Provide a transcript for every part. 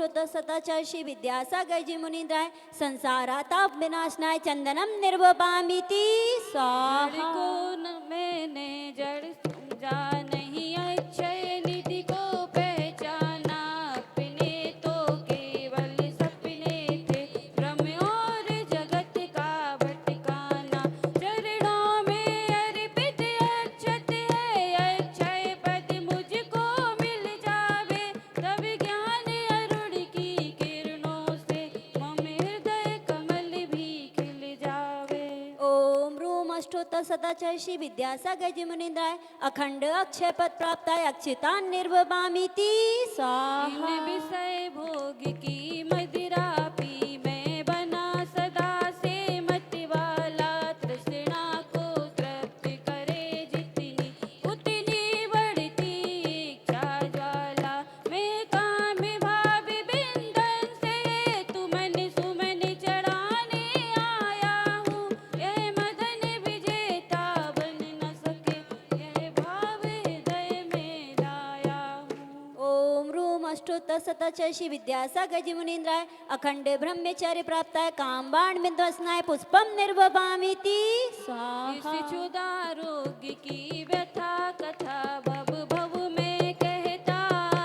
अष्टोत्तर शताचार्य श्री विद्यासागर जी मुनीन्द्राय संसाराताप विनाशनाय चंदनम निर्वपामीति स्वाहा। को मैंने जड़ समझा नहीं, अक्षय निधि को पहचाना, अपने तो केवल सपने थे, भ्रम और जगत का भटकाना। चरणों में अर्पित अक्षत है, अक्षय पद मुझको मिल जावे, तब ज्ञान अरुण की किरणों से मम हृदय कमल भी खिल जावे। ओम रूम अष्टोत्तर शताचार्य श्री विद्यासागर जी मुनीन्द्राय अखंड अक्षय पद प्राप्ताय अक्षितान निर्वपामीति स्वाहा। इन विषय भोग की मदिरा पी मैं बना सदा से मत वाला, तृष्णा को तृप्त करे जितनी उतनी बढ़ती इच्छा ज्वाला। मैं काम भाव बिंदन से तू मन सुमन चढ़ाने आया हूँ, यह मदन विजेता बन न सके, यह भाव हृदय में लाया हूँ। ओम रूम अष्टोत्तर शताचार्य श्री विद्यासागर जी मुनीन्द्राय अखंड ब्रह्मचर्य प्राप्ताय कामबाण विध्वसनाय पुष्पम निर्वपामीति इस स्वाहा। क्षुधारोग्य की व्यथा कथा भव भव में कहता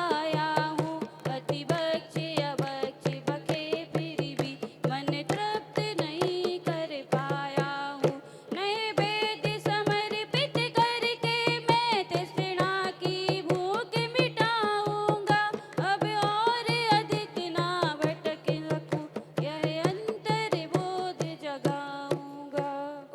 आया हूँ, अति बक्ष अबक्ष बखे फिर भी मन तृप्त नहीं कर पाया हूँ। नए वेद समर्पित करके मैं तृष्णा की भूख मिटाऊंगा, अब और अधिक ना भटक सकूं, यह अंतर बोध जगाऊंगा।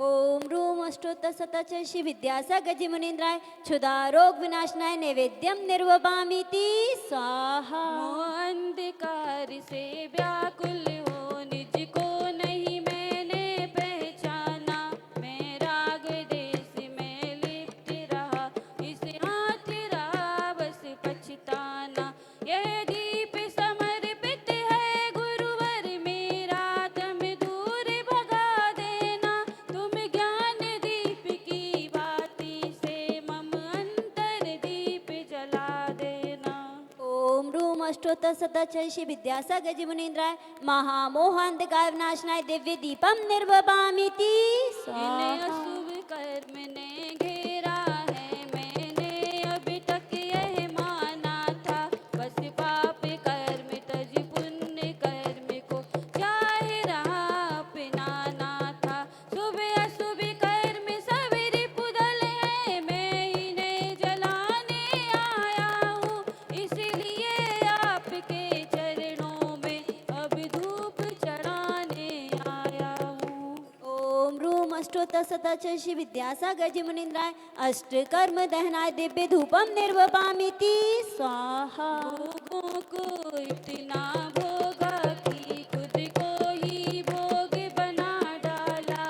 ओम रूम अष्टोत्तर शताचार्य श्री विद्यासागर जी मुनीन्द्राय क्षुधा रोग विनाशनाय नैवेद्यम निर्वपामीति स्वाहा। मोह अंधकार से व्याकुल हो निज को नहीं मैंने पहचाना, मैं राग देश में लिप्त रहा, इस हाथ रहा बस पछताना। यह दीप समर्पित है गुरुवर मेरा, तुम दूर भगा देना, तुम ज्ञान दीप की बाती से मम अंतर दीप जला देना। ओम रूम अष्टोत्तर शताचार्य श्री विद्यासागर जी मुनीन्द्राय महामोह अंधकार विनाशनाय दिव्य दीपम निर्वपामीति इन स्वाहा। अशुभ कर्म ने घेरा है, मैंने अभी तक यह माना था, बस पाप कर्म तज पुण्य कर्म को चाहे रहा अपनाना था। शुभ अशुभ कर्म सब रिपुदल है, मैं इन्हें जलाने आया हूँ, इसलिए आपके चरणों में अब धूप चढ़ाने आया हूँ। ओम रूम अष्टोत्तर शताचार्य श्री विद्यासागर जी मुनीन्द्राय अष्ट कर्म दहनाय दिव्य धूपम निर्वपामीति स्वाहा। भोगों को इतना भोगा कि खुद को ही भोग बना डाला,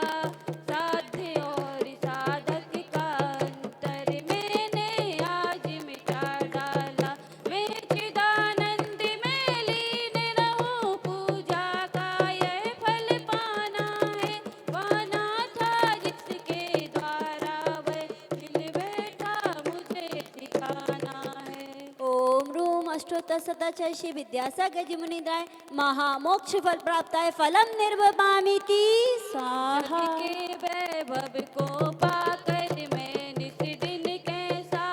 साध्य और साधक का अंतर मैंने आज मिटा डाला। मैं चिदानंद में लीन रहूं, पूजा का यह फल पाना है, पाना था जिसके द्वारा वह मिल बैठा मुझे ठिकाना है। ओम रूम अष्टोत्तर शताचार्य श्री विद्यासागर जी मुनीन्द्राय महामोक्ष फल प्राप्ताय फलम निर्वपामीति स्वाहा। जग के वैभव को पाकर मैं नित दिन कैसा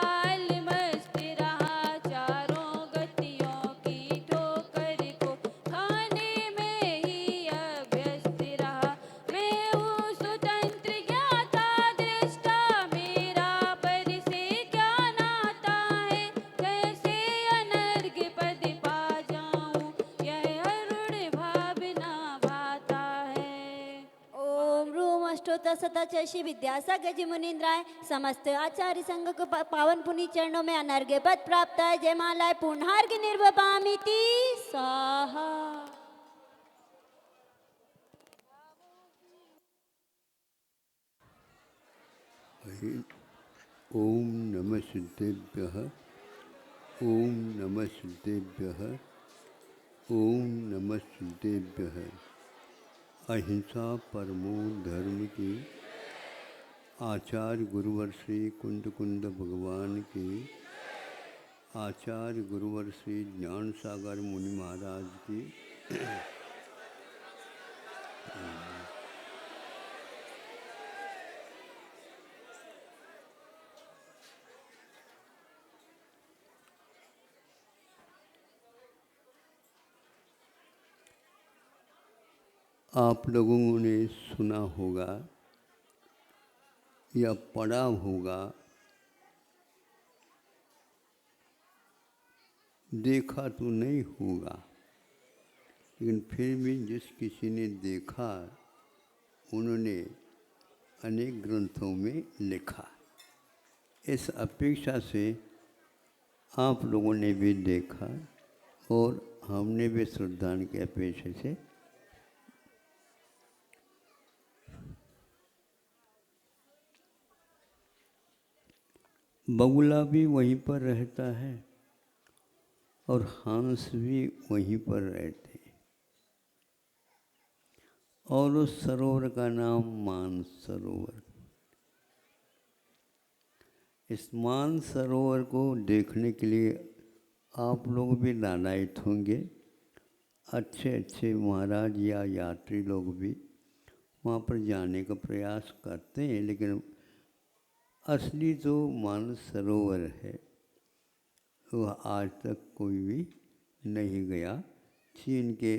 मस्त रहा, चारों गतियों की ठोकर को खाने में ही अभ्यस्त रहा। मैं हूँ स्वतंत्र ज्ञाता दृष्टा, मेरा पर से क्या नाता है, कैसे अनर्घ पद पा जाऊं, यह अरुण भावना भाता है। ओम रूम अष्टोत्तर शताचार्य श्री विद्यासागर जी मुनीन्द्राय समस्त आचार्य संघ को पावन पुनीत चरणों में अनर्घ्य पद प्राप्त है, जयमालाय पूर्णार्घ्य निर्वपामीति स्वाहा। ओम नमः सिद्धेभ्यः, ओम नमः सिद्धेभ्यः, ओम नमः सिद्धेभ्यः। अहिंसा परमो धर्म की आचार्य गुरुवर श्री कुंद कुंद भगवान की आचार्य गुरुवर श्री ज्ञान सागर मुनि महाराज की आप लोगों ने सुना होगा या पढ़ा होगा, देखा तो नहीं होगा, लेकिन फिर भी जिस किसी ने देखा उन्होंने अनेक ग्रंथों में लिखा। इस अपेक्षा से आप लोगों ने भी देखा और हमने भी श्रद्धान की अपेक्षा से बगुला भी वहीं पर रहता है और हंस भी वहीं पर रहते हैं और उस सरोवर का नाम मानसरोवर। इस मानसरोवर को देखने के लिए आप लोग भी लालायित होंगे। अच्छे अच्छे महाराज या यात्री लोग भी वहाँ पर जाने का प्रयास करते हैं, लेकिन असली जो मानसरोवर है वह आज तक कोई भी नहीं गया। चीन के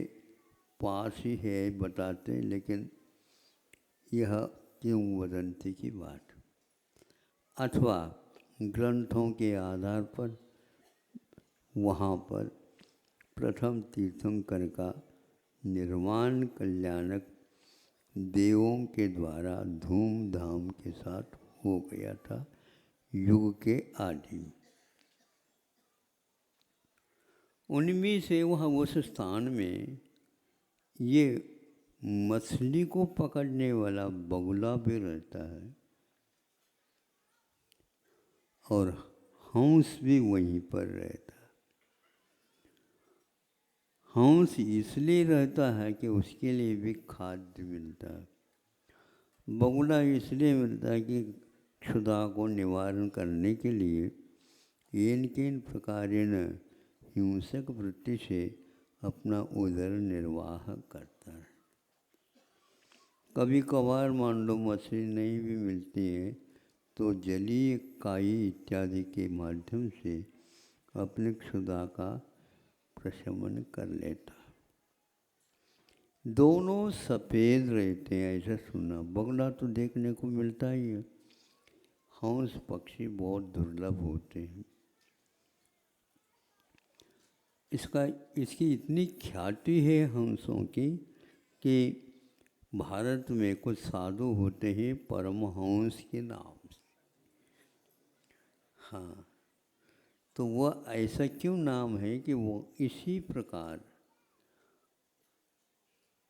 पास ही है बताते, लेकिन यह किंवदंती की बात अथवा ग्रंथों के आधार पर वहाँ पर प्रथम तीर्थंकर का निर्माण कल्याणक देवों के द्वारा धूमधाम के साथ हो गया था युग के आदि में। उनमें से वह उस स्थान में ये मछली को पकड़ने वाला बगुला भी रहता है और हंस भी वहीं पर रहता है। हंस इसलिए रहता है कि उसके लिए भी खाद्य मिलता है। बगुला इसलिए मिलता है कि क्षुधा को निवारण करने के लिए इन प्रकारेण हिंसक वृत्ति से अपना उदर निर्वाह करता है। कभी कभार मान लो मछली नहीं भी मिलती है तो जलीय काई इत्यादि के माध्यम से अपने क्षुधा का प्रशमन कर लेता। दोनों सफ़ेद रहते हैं ऐसा सुना। बगुला तो देखने को मिलता ही है, हंस पक्षी बहुत दुर्लभ होते हैं। इसकी इतनी ख्याति है हंसों की कि भारत में कुछ साधु होते हैं परमहंस के नाम से। हाँ, तो वह ऐसा क्यों नाम है कि वो इसी प्रकार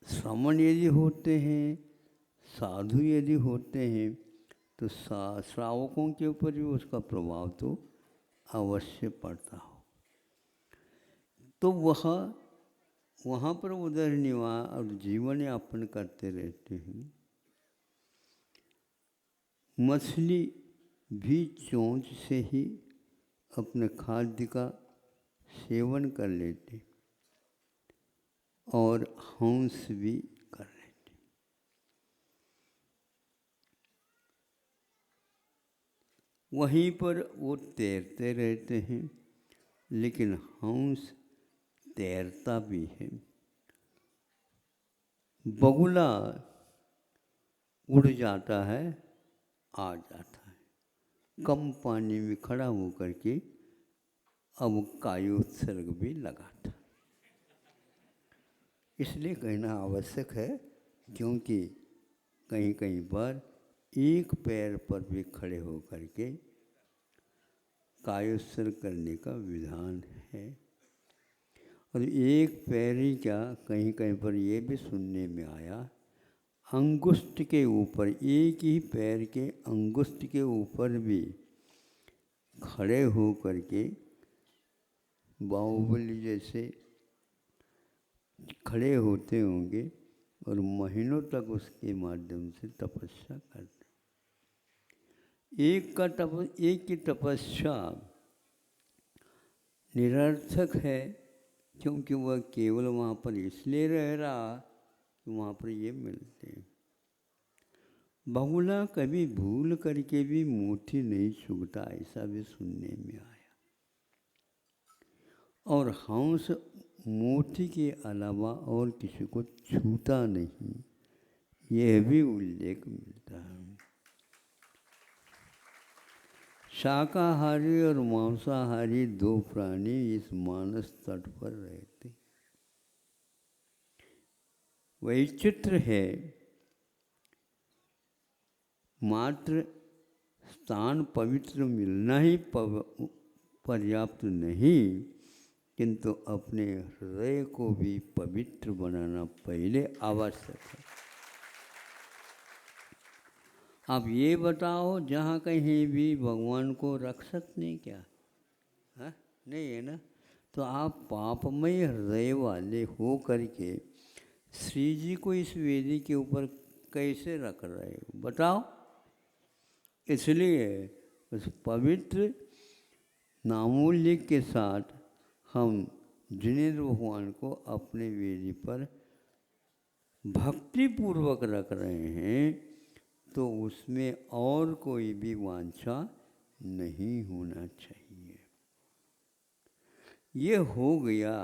श्रमण यदि होते हैं, साधु यदि होते हैं, तो श्रावकों के ऊपर भी उसका प्रभाव तो अवश्य पड़ता हो। तो वह वहाँ पर उदर निवास और जीवन यापन करते रहते हैं। मछली भी चोंच से ही अपने खाद्य का सेवन कर लेते और हंस भी कर लेते। वहीं पर वो तैरते रहते हैं, लेकिन हंस तैरता भी है। बगुला उड़ जाता है, आ जाता है, कम पानी में खड़ा होकर के अब कायोत्सर्ग भी लगाता। इसलिए कहना आवश्यक है क्योंकि कहीं कहीं पर एक पैर पर भी खड़े होकर के कायोत्सर्ग करने का विधान है। और एक पैर ही क्या, कहीं कहीं पर ये भी सुनने में आया, अंगुष्ठ के ऊपर, एक ही पैर के अंगुष्ठ के ऊपर भी खड़े हो करके बाहुबली जैसे खड़े होते होंगे और महीनों तक उसके माध्यम से तपस्या करते। एक की तपस्या निरर्थक है, क्योंकि वह केवल वहाँ पर इसलिए रह रहा कि वहाँ पर ये मिलते हैं। बहुला कभी भूल करके भी मोती नहीं चुगता, ऐसा भी सुनने में आया। और हंस मोती के अलावा और किसी को छूता नहीं, यह भी उल्लेख मिलता है। शाकाहारी और मांसाहारी दो प्राणी इस मानस तट पर रहते। वैचित्र है, मात्र स्थान पवित्र मिलना ही पर्याप्त नहीं, किंतु अपने हृदय को भी पवित्र बनाना पहले आवश्यक है। अब ये बताओ, जहाँ कहीं भी भगवान को रख सकते हैं क्या? हाँ, नहीं है ना। तो आप पापमय हृदय वाले हो करके श्री जी को इस वेदी के ऊपर कैसे रख रहे हो, बताओ। इसलिए उस पवित्र नामोल्य के साथ हम जिनेंद्र भगवान को अपने वेदी पर भक्ति पूर्वक रख रहे हैं, तो उसमें और कोई भी वांछा नहीं होना चाहिए। ये हो गया